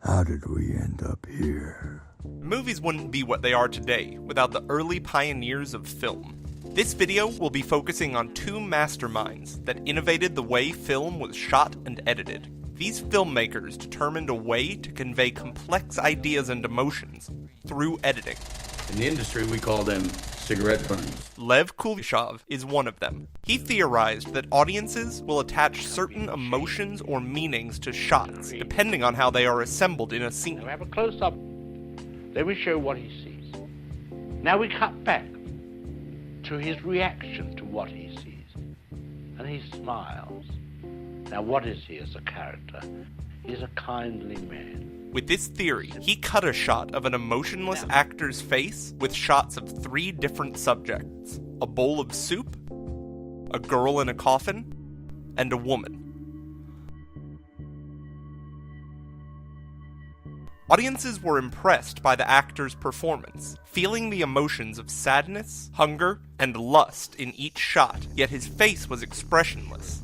How did we end up here? Movies wouldn't be what they are today without the early pioneers of film. This video will be focusing on two masterminds that innovated the way film was shot and edited. These filmmakers determined a way to convey complex ideas and emotions through editing. In the industry, we call them cigarette burns. Lev Kuleshov is one of them. He theorized that audiences will attach certain emotions or meanings to shots, depending on how they are assembled in a scene. Now we have a close-up. Then we show what he sees. Now we cut back to his reaction to what he sees. And he smiles. Now what is he as a character? He's a kindly man. With this theory, he cut a shot of an emotionless actor's face with shots of three different subjects: a bowl of soup, a girl in a coffin, and a woman. Audiences were impressed by the actor's performance, feeling the emotions of sadness, hunger, and lust in each shot, yet his face was expressionless.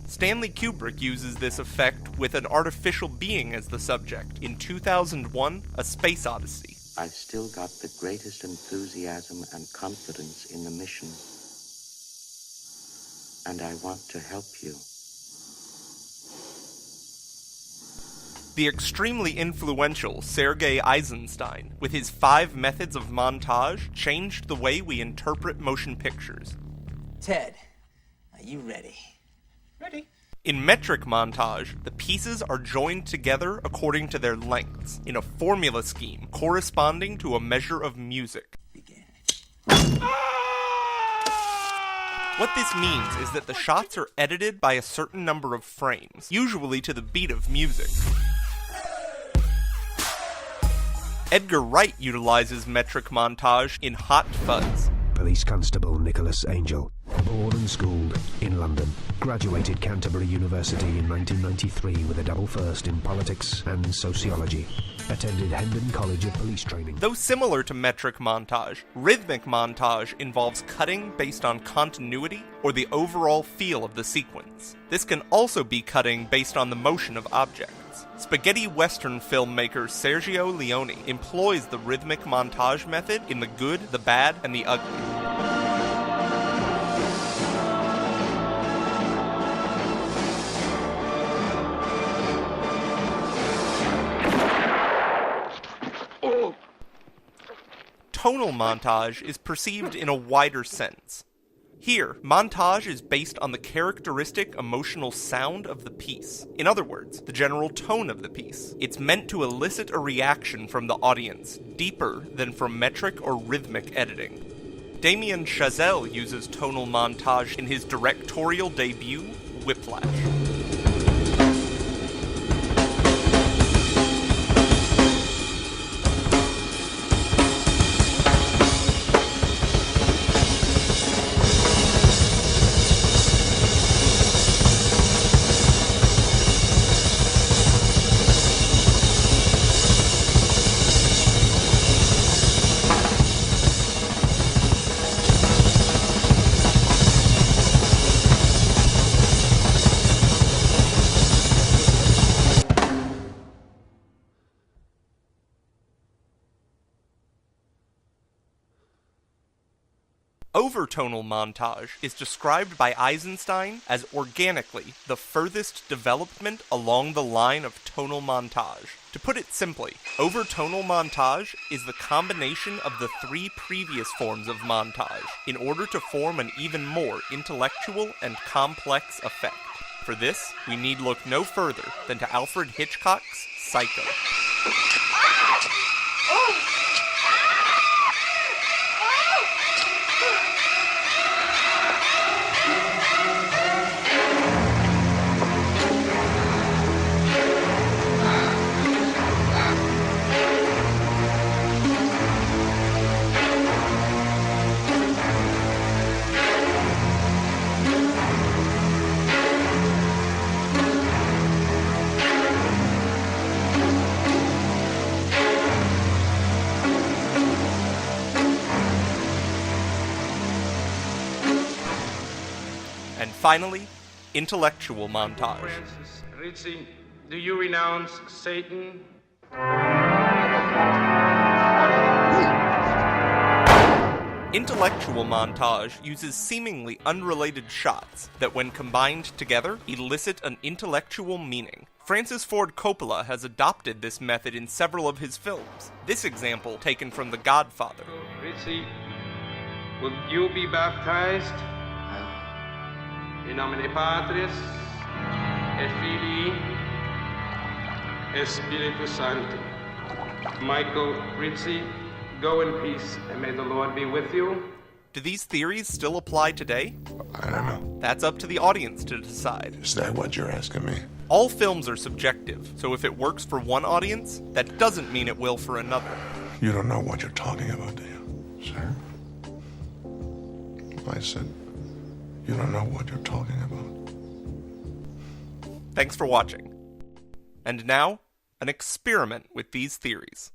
Stanley Kubrick uses this effect with an artificial being as the subject in 2001, A Space Odyssey. I've still got the greatest enthusiasm and confidence in the mission, and I want to help you. The extremely influential Sergei Eisenstein, with his 5 methods of montage, changed the way we interpret motion pictures. Ted, are you ready? Ready. In metric montage, the pieces are joined together according to their lengths, in a formula scheme corresponding to a measure of music. Begin. What this means is that the shots are edited by a certain number of frames, usually to the beat of music. Edgar Wright utilizes metric montage in Hot Fuzz. Police Constable Nicholas Angel, born and schooled in London, graduated Canterbury University in 1993 with a double first in politics and sociology. Attended Hendon College of Police Training. Though similar to metric montage, rhythmic montage involves cutting based on continuity or the overall feel of the sequence. This can also be cutting based on the motion of objects. Spaghetti Western filmmaker Sergio Leone employs the rhythmic montage method in The Good, the Bad, and the Ugly. Tonal montage is perceived in a wider sense. Here, montage is based on the characteristic emotional sound of the piece. In other words, the general tone of the piece. It's meant to elicit a reaction from the audience, deeper than from metric or rhythmic editing. Damien Chazelle uses tonal montage in his directorial debut, Whiplash. Overtonal montage is described by Eisenstein as organically the furthest development along the line of tonal montage. To put it simply, overtonal montage is the combination of the 3 previous forms of montage in order to form an even more intellectual and complex effect. For this, we need look no further than to Alfred Hitchcock's Psycho. And finally, intellectual montage. Reaching Do you renounce Satan? Intellectual montage uses seemingly unrelated shots that, when combined together, elicit an intellectual meaning. Francis Ford Coppola has adopted this method in several of his films. This example taken from The Godfather. Ritzy, will you be baptized? In nomine Patris, et Filii, et Spiritus Sancti. Michael Ritzy, go in peace, and may the Lord be with you. Do these theories still apply today? I don't know. That's up to the audience to decide. Is that what you're asking me? All films are subjective, so if it works for one audience, that doesn't mean it will for another. You don't know what you're talking about, do you, sir? I said, you don't know what you're talking about. Thanks for watching. And now, an experiment with these theories.